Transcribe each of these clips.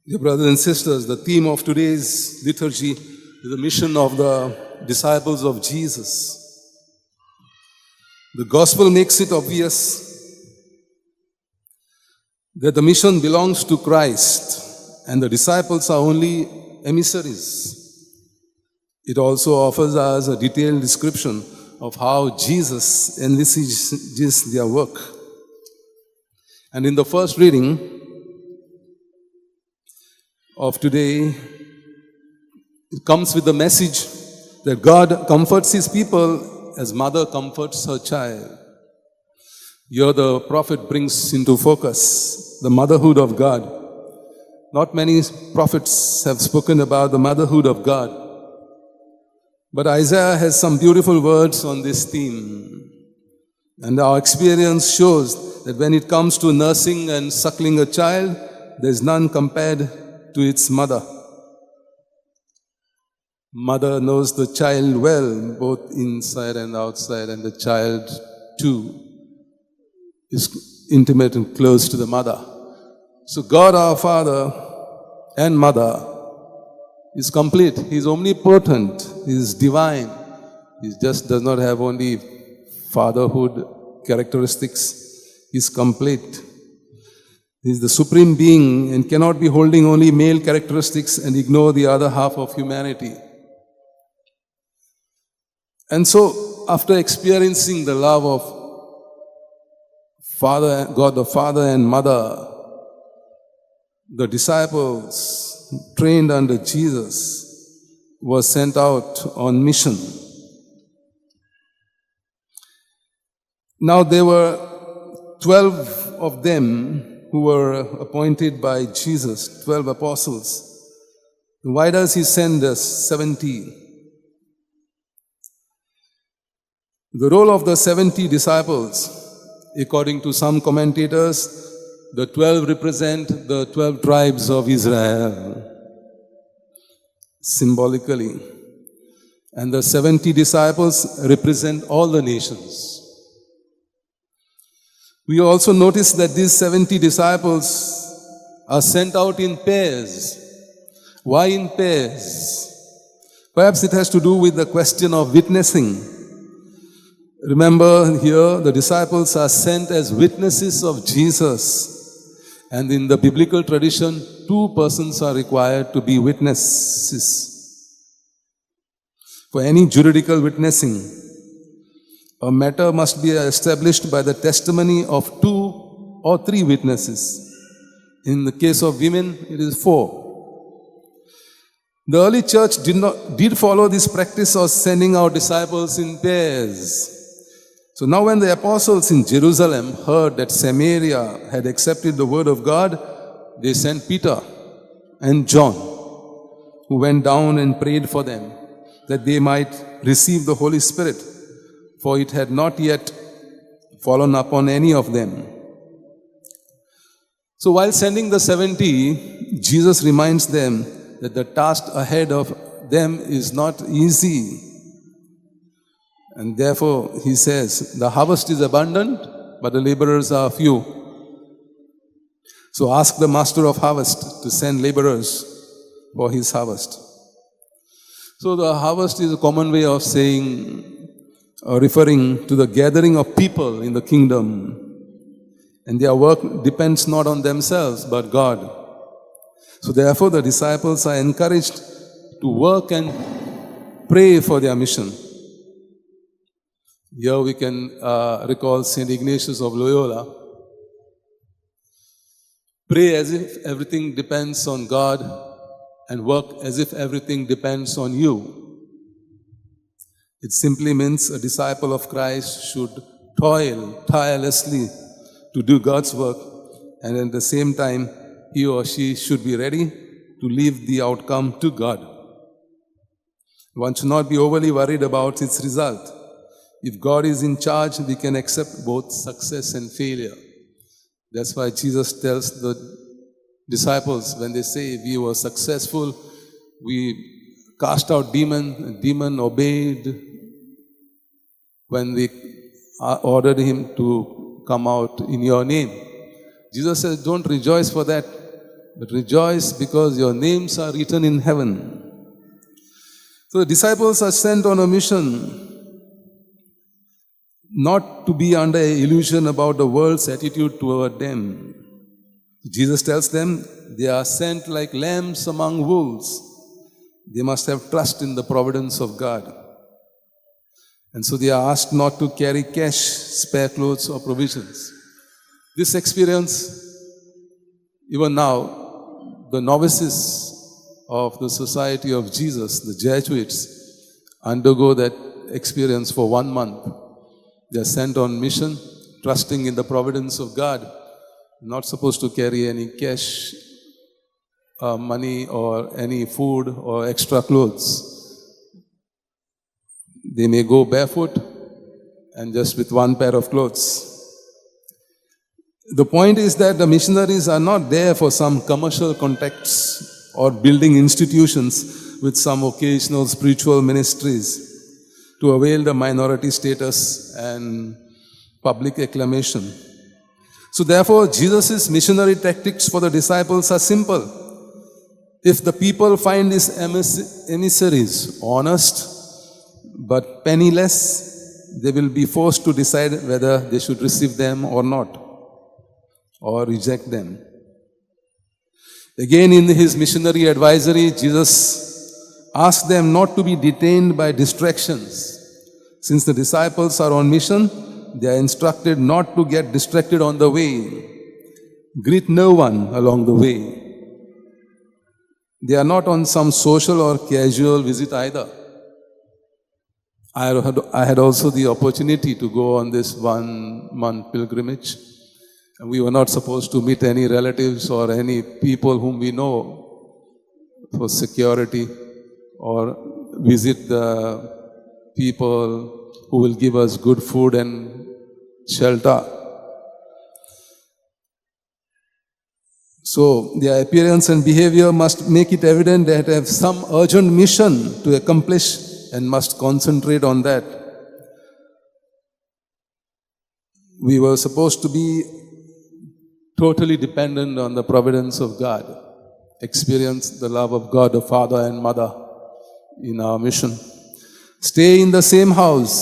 Dear brothers and sisters, the theme of today's liturgy is the mission of the disciples of Jesus. The gospel makes it obvious that the mission belongs to Christ and the disciples are only emissaries. It also offers us a detailed description of how Jesus envisages their work. And in the first reading of today, it comes with the message that God comforts His people as mother comforts her child. Here the prophet brings into focus the motherhood of God. Not many prophets have spoken about the motherhood of God, but Isaiah has some beautiful words on this theme. And our experience shows that when it comes to nursing and suckling a child, there is none compared to its mother. Mother knows the child well, both inside and outside, and the child too is intimate and close to the mother. So God our Father and Mother is complete. He is omnipotent. He is divine. He just does not have only fatherhood characteristics. He is complete. He is the supreme being and cannot be holding only male characteristics and ignore the other half of humanity. And so, after experiencing the love of God the Father and Mother, the disciples trained under Jesus were sent out on mission. Now there were 12 of them who were appointed by Jesus, 12 apostles. Why does He send us 70? The role of the 70 disciples, according to some commentators, the 12 represent the 12 tribes of Israel, symbolically. And the 70 disciples represent all the nations. We also notice that these 70 disciples are sent out in pairs. Why in pairs? Perhaps it has to do with the question of witnessing. Remember here, the disciples are sent as witnesses of Jesus. And in the biblical tradition, 2 persons are required to be witnesses. For any juridical witnessing, a matter must be established by the testimony of 2 or 3 witnesses. In the case of women, it is 4. The early church did follow this practice of sending out disciples in pairs. So now when the apostles in Jerusalem heard that Samaria had accepted the word of God, they sent Peter and John, who went down and prayed for them, that they might receive the Holy Spirit, for it had not yet fallen upon any of them. So while sending the 70, Jesus reminds them that the task ahead of them is not easy. And therefore, He says, the harvest is abundant, but the laborers are few. So ask the master of harvest to send laborers for his harvest. So the harvest is a common way of saying, or referring to the gathering of people in the kingdom. And their work depends not on themselves, but God. So therefore, the disciples are encouraged to work and pray for their mission. Here we can recall St. Ignatius of Loyola. Pray as if everything depends on God and work as if everything depends on you. It simply means a disciple of Christ should toil tirelessly to do God's work, and at the same time, he or she should be ready to leave the outcome to God. One should not be overly worried about its result. If God is in charge, we can accept both success and failure. That's why Jesus tells the disciples, when they say we were successful, we cast out demon obeyed. When we ordered him to come out in your name, Jesus says, don't rejoice for that. but rejoice because your names are written in heaven. So the disciples are sent on a mission not to be under illusion about the world's attitude toward them. Jesus tells them they are sent like lambs among wolves. They must have trust in the providence of God. And so they are asked not to carry cash, spare clothes or provisions. This experience, even now, the novices of the Society of Jesus, the Jesuits, undergo that experience for 1 month. They are sent on mission, trusting in the providence of God, not supposed to carry any cash, money or any food or extra clothes. They may go barefoot and just with 1 pair of clothes. The point is that the missionaries are not there for some commercial contacts or building institutions with some occasional spiritual ministries to avail the minority status and public acclamation. So therefore, Jesus' missionary tactics for the disciples are simple. If the people find his emissaries honest but penniless, they will be forced to decide whether they should receive them or not, or reject them. Again, in his missionary advisory, Jesus asked them not to be detained by distractions. Since the disciples are on mission, they are instructed not to get distracted on the way. Greet no one along the way. They are not on some social or casual visit either. I had also the opportunity to go on this 1 month pilgrimage. And we were not supposed to meet any relatives or any people whom we know for security, or visit the people who will give us good food and shelter. So their appearance and behavior must make it evident that they have some urgent mission to accomplish and must concentrate on that. We were supposed to be totally dependent on the providence of God, experience the love of God, the Father and Mother in our mission. Stay in the same house,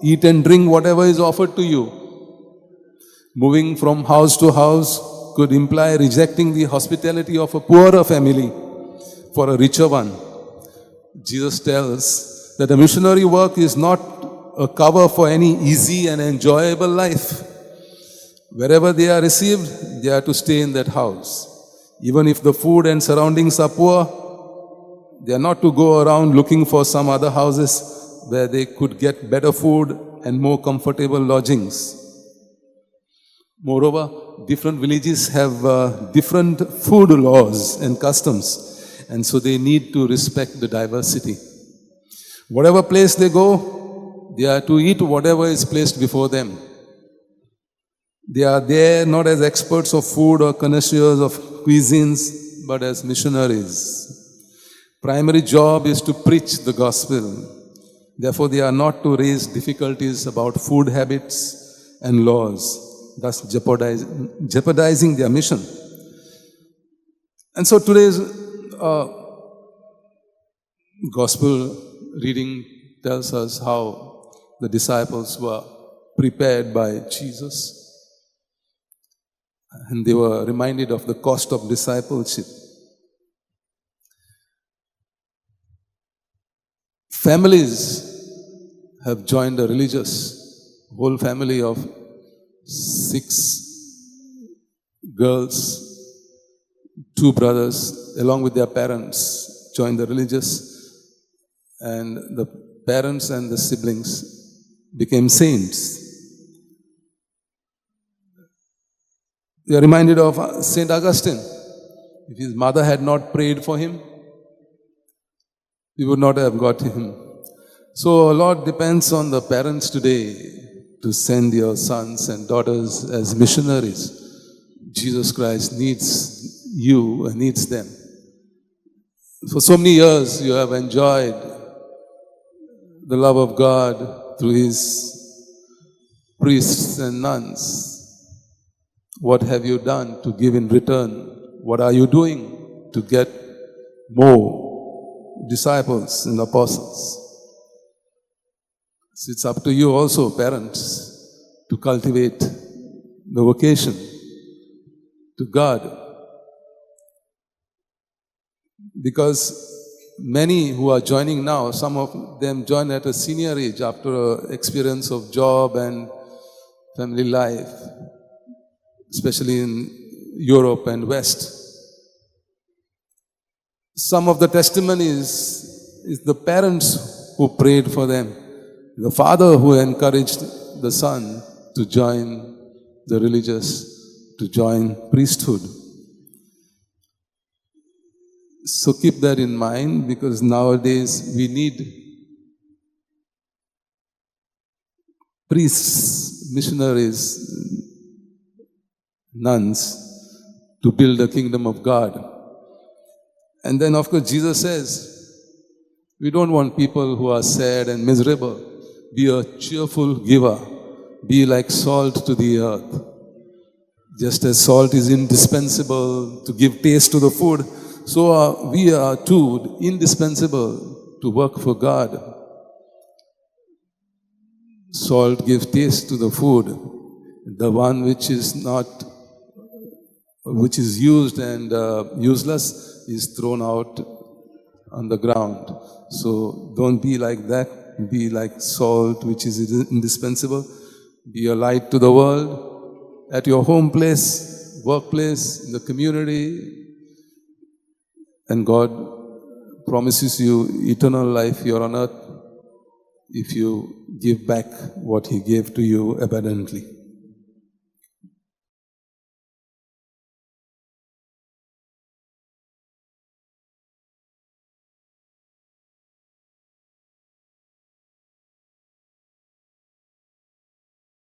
eat and drink whatever is offered to you. Moving from house to house could imply rejecting the hospitality of a poorer family for a richer one. Jesus tells that the missionary work is not a cover for any easy and enjoyable life. Wherever they are received, they are to stay in that house. Even if the food and surroundings are poor, they are not to go around looking for some other houses where they could get better food and more comfortable lodgings. Moreover, different villages have different food laws and customs, and so they need to respect the diversity. Whatever place they go, they are to eat whatever is placed before them. They are there not as experts of food or connoisseurs of cuisines, but as missionaries. Primary job is to preach the gospel. Therefore, they are not to raise difficulties about food habits and laws, thus jeopardizing their mission. And so today's gospel reading tells us how the disciples were prepared by Jesus. And they were reminded of the cost of discipleship. Families have joined the religious, whole family of 6 girls, 2 brothers, along with their parents, joined the religious, and the parents and the siblings became saints. We are reminded of St. Augustine. If his mother had not prayed for him, we would not have got him. So a lot depends on the parents today to send your sons and daughters as missionaries. Jesus Christ needs you and needs them. For so many years you have enjoyed the love of God through his priests and nuns. What have you done to give in return What are you doing to get more disciples and apostles? So it's up to you also, parents, to cultivate the vocation to God. Because many who are joining now, some of them join at a senior age after experience of job and family life, especially in Europe and West. Some of the testimonies is the parents who prayed for them, the father who encouraged the son to join the religious, to join priesthood. So keep that in mind, because nowadays we need priests, missionaries, nuns to build the kingdom of God. And then of course Jesus says, we don't want people who are sad and miserable. Be a cheerful giver. Be like salt to the earth. Just as salt is indispensable to give taste to the food, so we are too indispensable to work for God. Salt gives taste to the food. The one which is used and useless is thrown out on the ground. So don't be like that. Be like salt which is indispensable. Be a light to the world, at your home place, workplace, in the community. And God promises you eternal life here on earth if you give back what He gave to you abundantly.